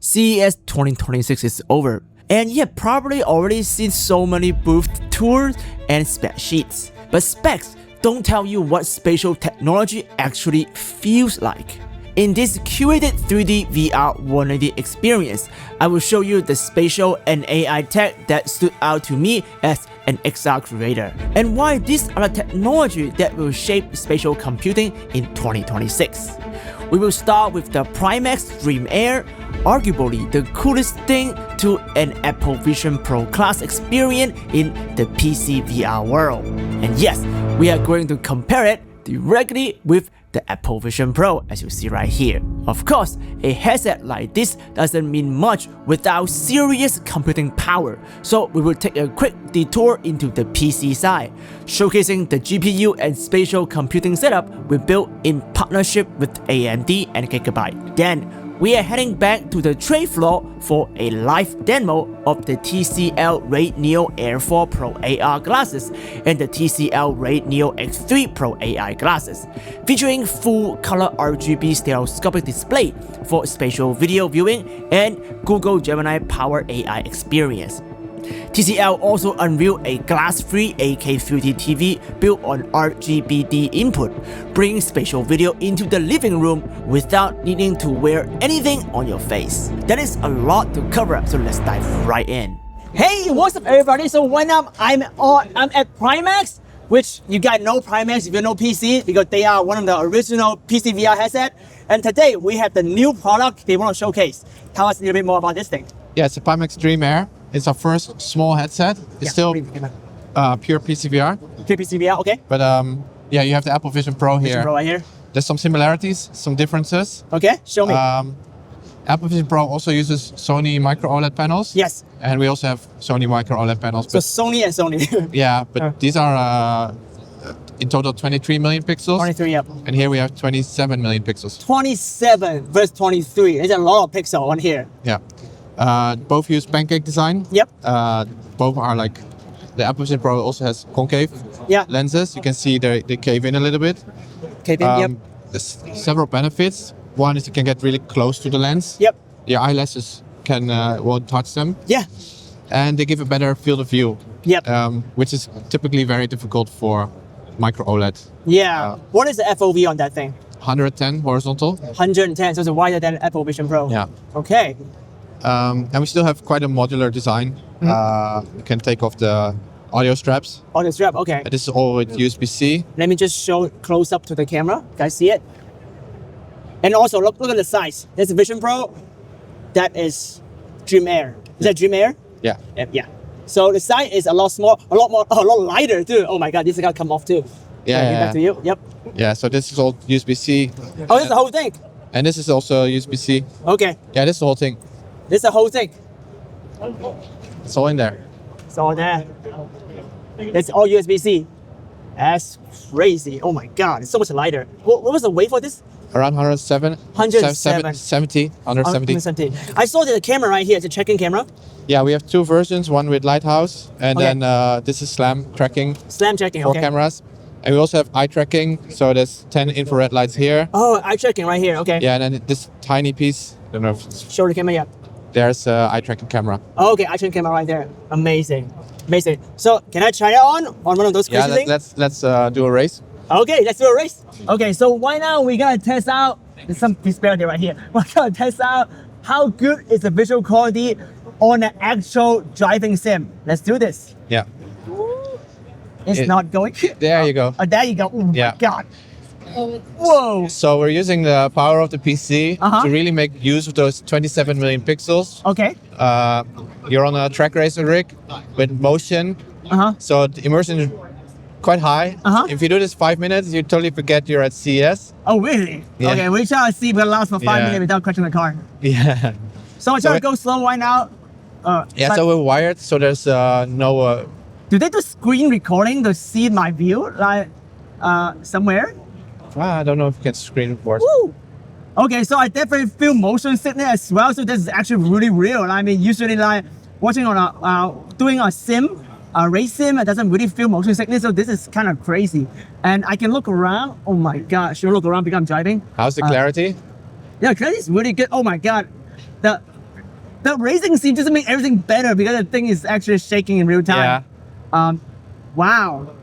CES 2026 is over, and you have probably already seen so many booth tours and spec sheets. But specs don't tell you what spatial technology actually feels like. In this curated 3D VR180 experience, I will show you the spatial and AI tech that stood out to me as an XR creator, and why these are the technology that will shape spatial computing in 2026. We will start with the Primax Dream Air, arguably the coolest thing to an Apple Vision Pro class experience in the PCVR world. And yes, we are going to compare it directly with the Apple Vision Pro, as you see right here. Of course, a headset like this doesn't mean much without serious computing power, so we will take a quick detour into the PC side, showcasing the GPU and spatial computing setup we built in partnership with AMD and Gigabyte. Then, we are heading back to the trade floor for a live demo of the TCL RayNeo X3 Pro AR glasses and the TCL RayNeo X3 Pro AI glasses, featuring full color RGB stereoscopic display for spatial video viewing and Google Gemini Power AI experience. TCL also unveiled a glass-free 8K 3D TV built on RGB input, bringing spatial video into the living room without needing to wear anything on your face. That is a lot to cover, so let's dive right in. Hey, what's up everybody? So when I'm at Primax, which you guys know Primax if you know PC, because they are one of the original PCVR headset. And today we have the new product they want to showcase. Tell us a little bit more about this thing. Yeah, it's a Pimax Dream Air. It's our first small headset. It's still pure PCVR. Pure PCVR, okay. But yeah, you have the Apple Vision Pro here. Vision Pro right here. There's some similarities, some differences. Okay, show me. Apple Vision Pro also uses Sony micro OLED panels. Yes. And we also have Sony micro OLED panels. So Sony and Sony. Yeah, but these are in total 23 million pixels. 23, yep. And here we have 27 million pixels. 27 versus 23. There's a lot of pixels on here. Yeah. Both use pancake design. Yep. Both are like, the Apple Vision Pro also has concave lenses. You can see they cave in a little bit. Cave in, yep. There's several benefits. One is you can get really close to the lens. Yep. Your eyelashes won't touch them. Yeah. And they give a better field of view. Yep. Which is typically very difficult for micro OLED. Yeah. What is the FOV on that thing? 110 horizontal. 110, so it's wider than Apple Vision Pro. Yeah. Okay. And we still have quite a modular design. You can take off the audio straps. Audio strap, okay. This is all with USB-C. Let me just show close up to the camera. Guys, see it? And also, look at the size. There's a Vision Pro. That is Dream Air. Is that Dream Air? Yeah. Yeah. So the size is a lot smaller, a lot lighter too. Oh my God, this is gonna come off too. Yeah. Back to you. Yep. Yeah. So this is all USB-C. Oh, this is the whole thing. And this is also USB-C. Okay. Yeah, this is the whole thing. This is the whole thing. It's all in there. It's all there. It's all USB-C. That's crazy. Oh my God, it's so much lighter. What was the weight for this? Around 107. 170. I saw the camera right here. It's a check-in camera. Yeah, we have two versions. One with Lighthouse, and then this is SLAM tracking. SLAM tracking. For cameras. And we also have eye tracking. So there's 10 infrared lights here. Oh, eye tracking right here. Okay. Yeah, and then this tiny piece. I don't know if it's... Show the camera. Yeah. There's eye tracking camera. Oh, okay, eye tracking camera right there. Amazing. So can I try it on one of those crazy things? Yeah, let's do a race. Okay, let's do a race. Okay, so right now we're gonna test out. There's some disparity right here. We're gonna test out how good is the visual quality on an actual driving sim. Let's do this. Yeah. It's not going. There you go. Oh, there you go. Oh my God. Whoa. So we're using the power of the PC to really make use of those 27 million pixels. Okay. You're on a track racer rig with motion. So the immersion is quite high. If you do this 5 minutes, you totally forget you're at CES. Oh, really? Yeah. Okay, we shall see if it lasts for 5 minutes without crashing the car. Yeah. So I'm trying to go slow right now. So we're wired, so there's no... Do they do screen recording to see my view, like somewhere? I don't know if you can screen record. Woo! Okay, so I definitely feel motion sickness as well. So this is actually really real. I mean, usually like watching on doing a sim, a race sim, it doesn't really feel motion sickness. So this is kind of crazy. And I can look around. Oh my God, should I look around because I'm driving? How's the clarity? Yeah, clarity is really good. Oh my God, the racing scene just make everything better because the thing is actually shaking in real time. Yeah. Wow.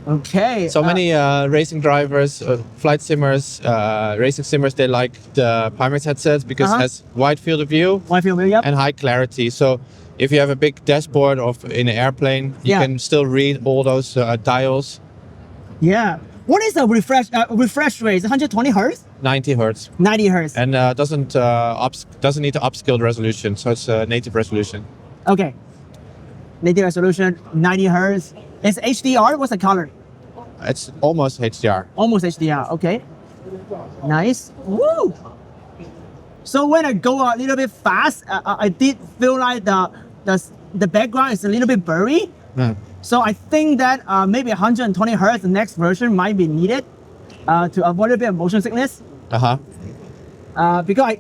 Okay. So many racing drivers, flight simmers, racing simmers, they like the Pimax headsets because it has wide field of view and high clarity. So if you have a big dashboard in an airplane, you can still read all those dials. Yeah. What is the refresh rate? 120 hertz? 90 hertz. 90 hertz. And doesn't need to upscale the resolution, so it's native resolution. Okay. Native resolution, 90 hertz. It's HDR. What's the color? It's almost HDR. Almost HDR. Okay. Nice. Woo! So when I go a little bit fast, I did feel like the background is a little bit blurry. So I think that maybe 120 hertz, the next version might be needed to avoid a bit of motion sickness. Because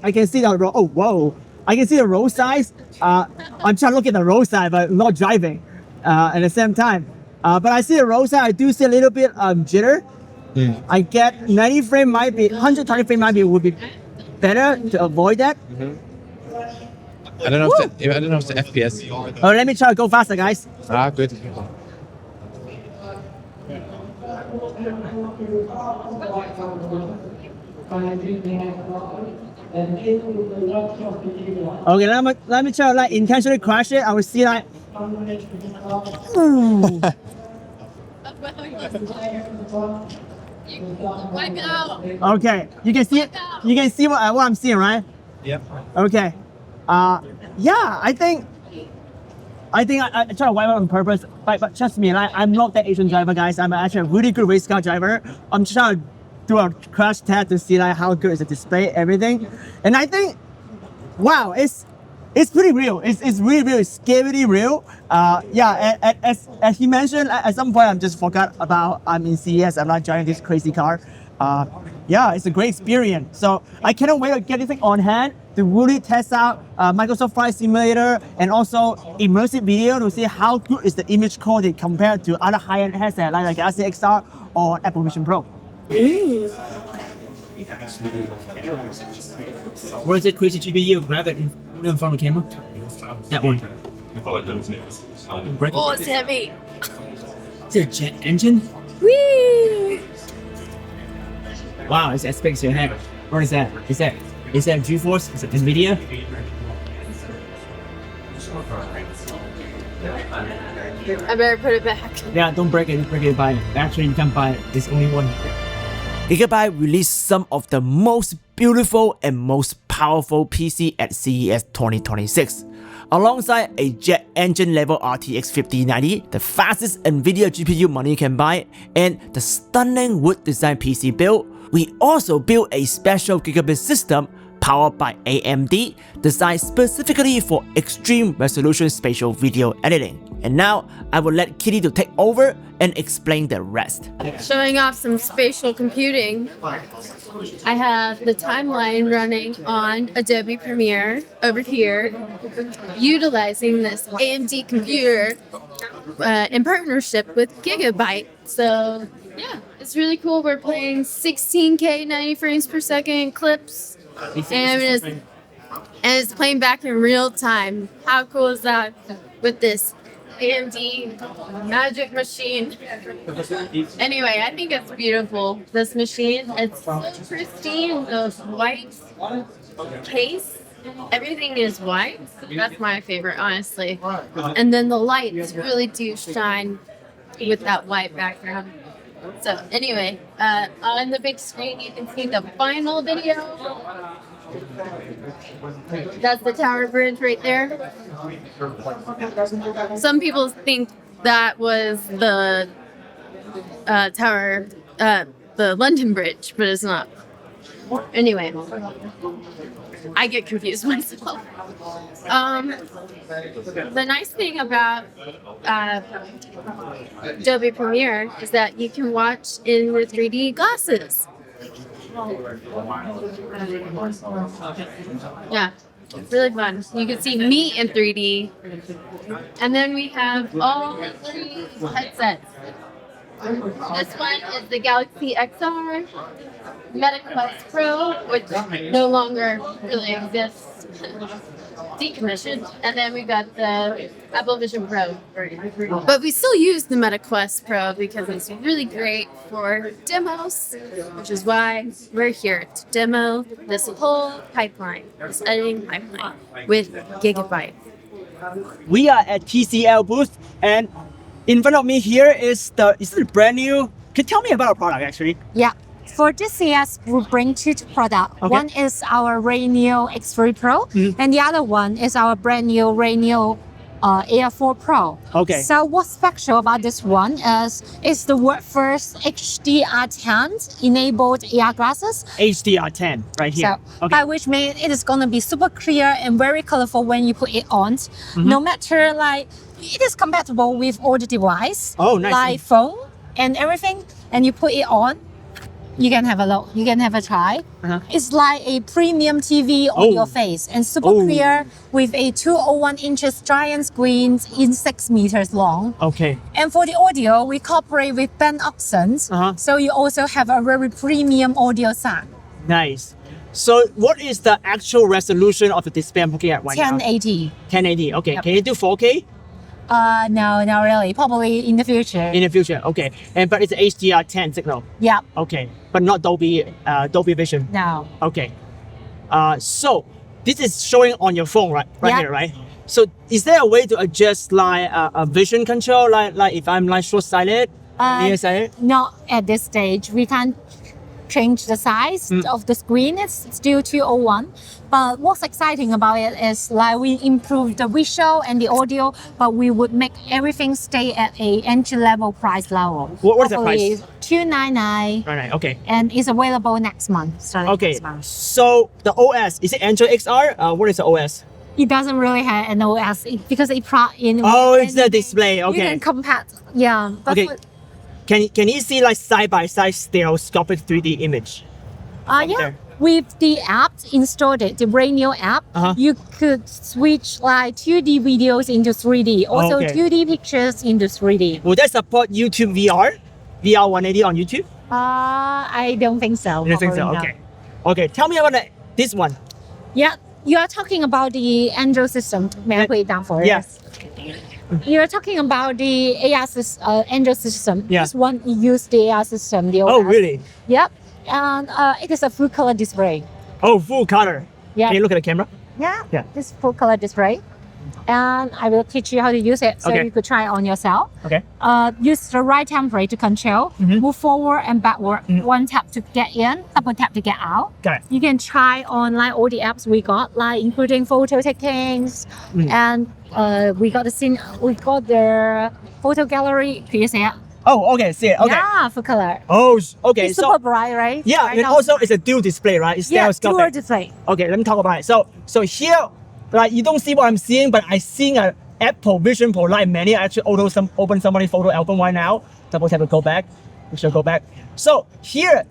I can see the road. Oh, whoa! I can see the road size. I'm trying to look at the road side, but not driving at the same time. But I see the road side. I do see a little bit jitter. I get 90 frame might be 120 frame would be better to avoid that. I don't know if the FPS. Oh, let me try to go faster, guys. Good. Okay, let me try to like intentionally crash it. I will see like. Wipe it out. Okay, you can see it. You can see what I'm seeing, right? Yep. Okay. Yeah, I think I try to wipe out on purpose, but trust me, like I'm not the Asian driver, guys. I'm actually a really good race car driver. I'm just trying to do a crash test to see like how good is the display, everything, and I think, wow, it's pretty real. It's really scarily real. Yeah, as he mentioned, at some point I just forgot about I'm in CES. I'm not driving this crazy car. Yeah, it's a great experience. So I cannot wait to get this thing on hand to really test out Microsoft Flight Simulator and also immersive video to see how good is the image quality compared to other high-end headsets like the Galaxy XR or Apple Vision Pro. Where's the crazy GPU? Grab it in front of the camera. That one. Oh, it's heavy. Is it a jet engine? Whee! Wow, it's as big as your head. What is that? Is that GeForce? Is it NVIDIA? I better put it back. Yeah, don't break it. Break it, buy it. Actually, you can't buy it. There's only one. Gigabyte released some of the most beautiful and most powerful PC at CES 2026. Alongside a jet engine level RTX 5090, the fastest NVIDIA GPU money can buy, and the stunning wood design PC build, we also built a special gigabit system powered by AMD, designed specifically for extreme resolution spatial video editing. And now, I will let Kitty to take over and explain the rest. Showing off some spatial computing. I have the timeline running on Adobe Premiere over here, utilizing this AMD computer in partnership with Gigabyte. So yeah, it's really cool. We're playing 16K 90 frames per second clips, and it's playing back in real time. How cool is that with this AMD magic machine? Anyway, I think it's beautiful. This machine, it's so pristine. The white case, everything is white. That's my favorite, honestly. And then the lights really do shine with that white background. So anyway, on the big screen, you can see the final video. That's the tower bridge right there. Some people think that was the tower, the London Bridge, but it's not. Anyway, I get confused myself. The nice thing about Adobe Premiere is that you can watch in the 3D glasses. Yeah, really fun. You can see me in 3D. And then we have all three headsets. This one is the Galaxy XR, MetaQuest Pro, which no longer really exists, decommissioned, and then we got the Apple Vision Pro. But we still use the MetaQuest Pro because it's really great for demos, which is why we're here to demo this whole pipeline, this editing pipeline with Gigabyte. We are at TCL booth, and in front of me here is the brand new. Can you tell me about our product actually? Yeah. For this CES, we bring two products. Okay. One is our RayNeo X3 Pro, and the other one is our brand new RayNeo Air 4 Pro. Okay. So what's special about this one is it's the world first HDR10 enabled AR glasses. HDR10 right here. So by which means it is going to be super clear and very colorful when you put it on. No matter like it is compatible with all the device. Oh, nice. Like phone and everything, and you put it on. You can have a look. You can have a try. It's like a premium TV on your face and super clear with a 201 inches giant screen in 6 meters long. Okay. And for the audio, we cooperate with band options. So you also have a very premium audio sound. Nice. So what is the actual resolution of the display I'm looking at right now? 1080. 1080. Okay. Yep. Can you do 4K? No, not really. Probably in the future. In the future. Okay. But it's HDR10 signal. Yeah. Okay. But not Dolby Vision. No. Okay. So this is showing on your phone, right Yeah. here, right? So is there a way to adjust like a vision control, like if I'm like short-sighted, nearsighted? Not at this stage. We can't change the size of the screen. It's still 201. But what's exciting about it is like we improve the visual and the audio, but we would make everything stay at a entry-level price level. What's the price? $299. Right. Okay. And it's available next month. Starting Okay. next month. So the OS, is it Android XR? What is the OS? It doesn't really have an OS because it in. Oh, it's the display. You Okay. can compare. Yeah. But Okay. Can you see like side-by-side stereoscopic 3D image? Yeah. there? With the app installed, the RayNeo app, you could switch like 2D videos into 3D, also Okay. 2D pictures into 3D. Will that support YouTube VR? VR180 on YouTube? I don't think so. You don't think so? probably Okay. not. Okay. Tell me about this one. Yeah, you are talking about the Android system. May I put it down for you? Yes. You're talking about the Android system. Yeah. This one use the AR system. The Oh, OS. really? Yep. And it is a full color display. Oh, full color. Yeah. Can you look at the camera? Yeah. Yeah. This full color display. And I will teach you how to use it so Okay. you could try it on yourself. Okay. Use the right template to control. Move forward and backward. One tap to get in, double tap to get out. Got it. You can try on like all the apps we got, like including photo takings, and we got the photo gallery. Can you see it? Oh, okay. See it. Okay. Yeah, full color. Oh, okay. It's super bright, right? Yeah, Right and now- also it's a dual display, right? It's yeah, stereoscopic. dual display. Okay, let me talk about it. So here, like you don't see what I'm seeing, but I seeing a Apple Vision Pro like many. I actually open somebody's photo album right now. Double tap to go back. We should go back. So here,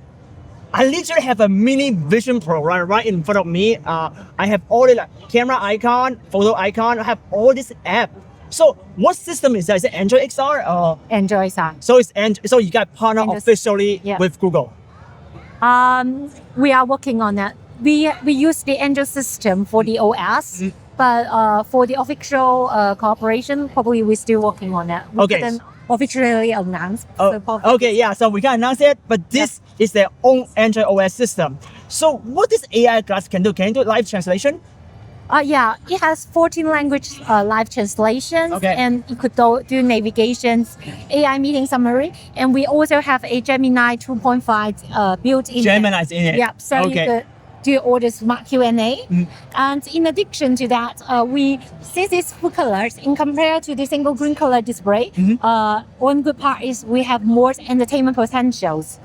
I literally have a mini Vision Pro right in front of me. I have all the like, camera icon, photo icon. I have all this app. So what system is that? Is it Android XR or? Enjoy sound. So it's so you got partner Android- officially yeah. with Google. We are working on that. We use the Android system for the OS, but for the official cooperation, probably we're still working on that. We Okay. didn't officially announce. Oh, so probably- okay, yeah. So we can announce it, but this is their own Android OS system. So what this AI glass can do? Can it do live translation? Yeah, it has 14 language live translations, Okay. and it could do navigations, AI meeting summary, and we also have a Gemini 2.5 built in. Gemini's in it. Yeah, so you Okay. could do all the smart Q&A. And in addition to that, we see these full colors in compared to the single green color display. One good part is we have more entertainment potentials.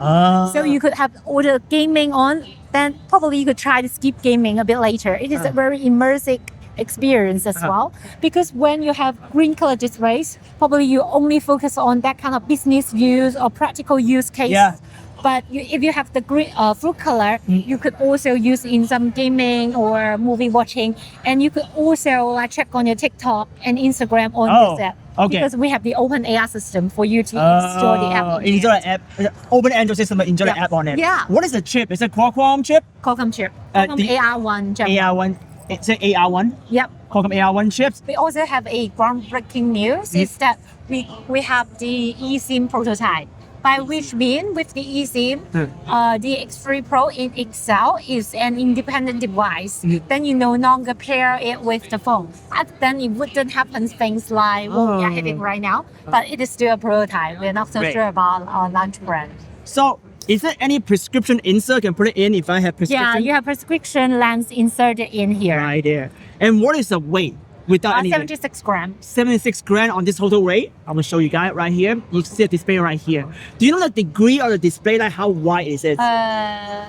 So you could have all the gaming on, then probably you could try to skip gaming a bit later. It is a very immersive experience as well, because when you have green color displays, probably you only focus on that kind of business use or practical use case. Yeah. But if you have the green full color, you could also use in some gaming or movie watching, and you could also like check on your TikTok and Instagram on this app. Okay. Because we have the open AR system for you to install the app. Install the app. Open Android system, but install the app on it. Yeah. What is the chip? Is it Qualcomm chip? Qualcomm chip. The Qualcomm AR1. Gemini. AR1. It's an AR1. Yep. Qualcomm AR1 chips. We also have a groundbreaking news is that we have the eSIM prototype. By which mean with the eSIM, the X3 Pro in itself is an independent device. Then you no longer pair it with the phone. And then it wouldn't happen things like what we are having right now. But it is still a prototype. We're not so sure about our launch brand. So is there any prescription insert I can put it in if I have prescription? Yeah, you have prescription lens inserted in here. Right there. And what is the weight without anything? 76 grams. 76 grams on this total weight. I'm gonna show you guys right here. You see the display right here. Do you know the degree of the display, like how wide is it?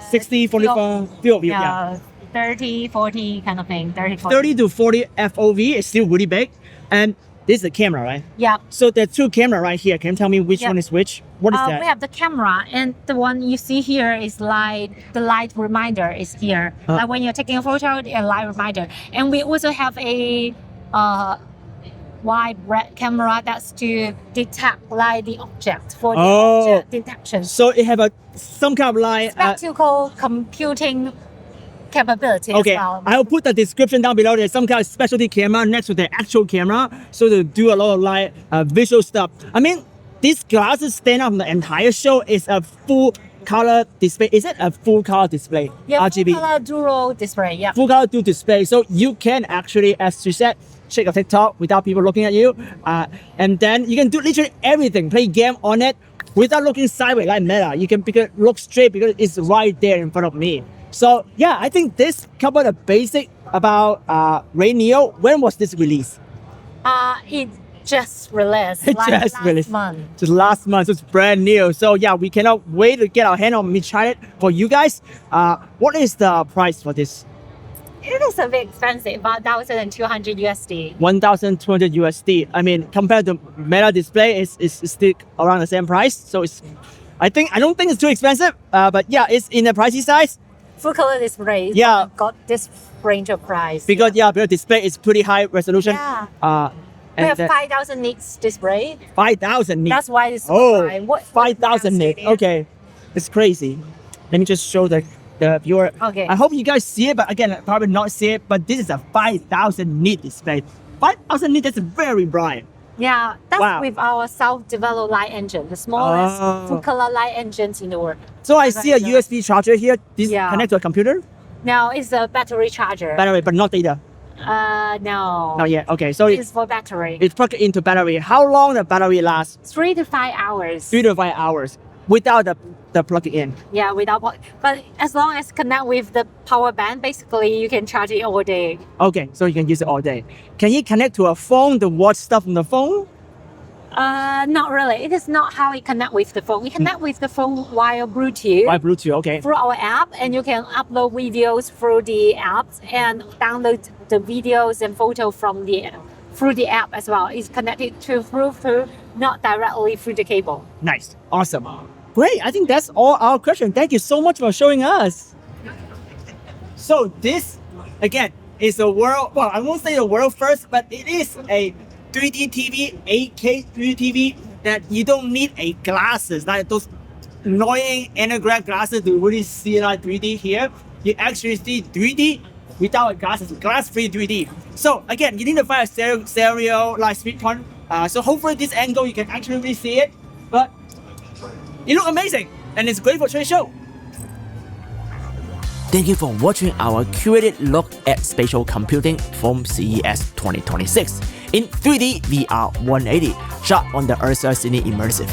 60, 45, field of view, yeah. 30, 40 kind of thing. 30, 40. 30 to 40 FOV is still really big. And this is the camera, right? Yeah. So there are two cameras right here. Can you tell me which one is which? What is that? We have the camera, and the one you see here is like the light reminder is here. Like when you're taking a photo, a light reminder. And we also have a wide camera that's to detect like the object for the object detection. So it have some kind of like Spatial computing capability okay, as well. I'll put the description down below. There's some kind of specialty camera next to the actual camera, so to do a lot of like visual stuff. I mean, these glasses stand up on the entire show is a full color display. Is it a full color display? Yeah, RGB. full color dual display. Yeah. Full color dual display. So you can actually, as you said, check a TikTok without people looking at you, and then you can do literally everything. Play game on it without looking sideways like Meta. You can look straight because it's right there in front of me. So yeah, I think this covered the basic about RayNeo. When was this released? It just released. It like just last released. month. Just last month, so it's brand new. So yeah, we cannot wait to get our hand on me try it for you guys. What is the price for this? It is a bit expensive, about 1,200 USD. 1,200 USD. I mean, compared to Meta display, it's still around the same price. So it's, I don't think it's too expensive. But yeah, it's in the pricey size. Full color display. Yeah. Got this range of price. Because because display is pretty high resolution. Yeah. We have 5,000 nits display. 5,000 nits. That's why it's oh, 5,000 nits. Okay, it's crazy. Let me just show the viewer. Okay. I hope you guys see it, but again, probably not see it. But this is a 5,000 nit display. 5,000 nits. That's very bright. Yeah, that's with our self-developed light engine, the smallest full color light engines in the world. So I see a USB charger here. This connect to a computer. No, it's a battery charger. Battery, but not data. No. Not yet. Okay, so it's for battery. It's plugged into battery. How long the battery lasts? 3 to 5 hours. 3 to 5 hours without the plug in. Yeah, without. But as long as connect with the power bank, basically you can charge it all day. Okay, so you can use it all day. Can you connect to a phone to watch stuff on the phone? Not really. It is not how we connect with the phone. We connect with the phone via Bluetooth. By Bluetooth, okay. Through our app, and you can upload videos through the apps and download the videos and photos from through the app as well. It's connected to Bluetooth, not directly through the cable. Nice, awesome, great. I think that's all our questions. Thank you so much for showing us. So this, again, is a world. Well, I won't say the world first, but it is a 3D TV, 8K 3D TV that you don't need a glasses like those annoying anaglyph glasses to really see like 3D here. You actually see 3D without glasses, glass-free 3D. So again, you need to find a stereo like speed one. So hopefully this angle you can actually really see it. But it looks amazing and it's great for trade show. Thank you for watching our curated look at spatial computing from CES 2026 in 3D VR180 shot on the URSA Cine Immersive.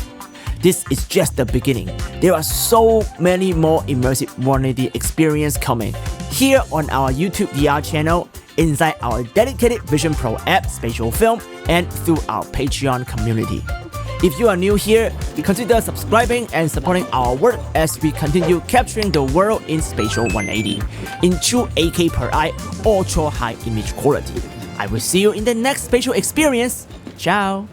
This is just the beginning. There are so many more immersive 180 experience coming here on our YouTube VR channel, inside our dedicated Vision Pro app Spatial Film, and through our Patreon community. If you are new here, consider subscribing and supporting our work as we continue capturing the world in spatial 180 in true 8K per eye, ultra high image quality. I will see you in the next spatial experience. Ciao!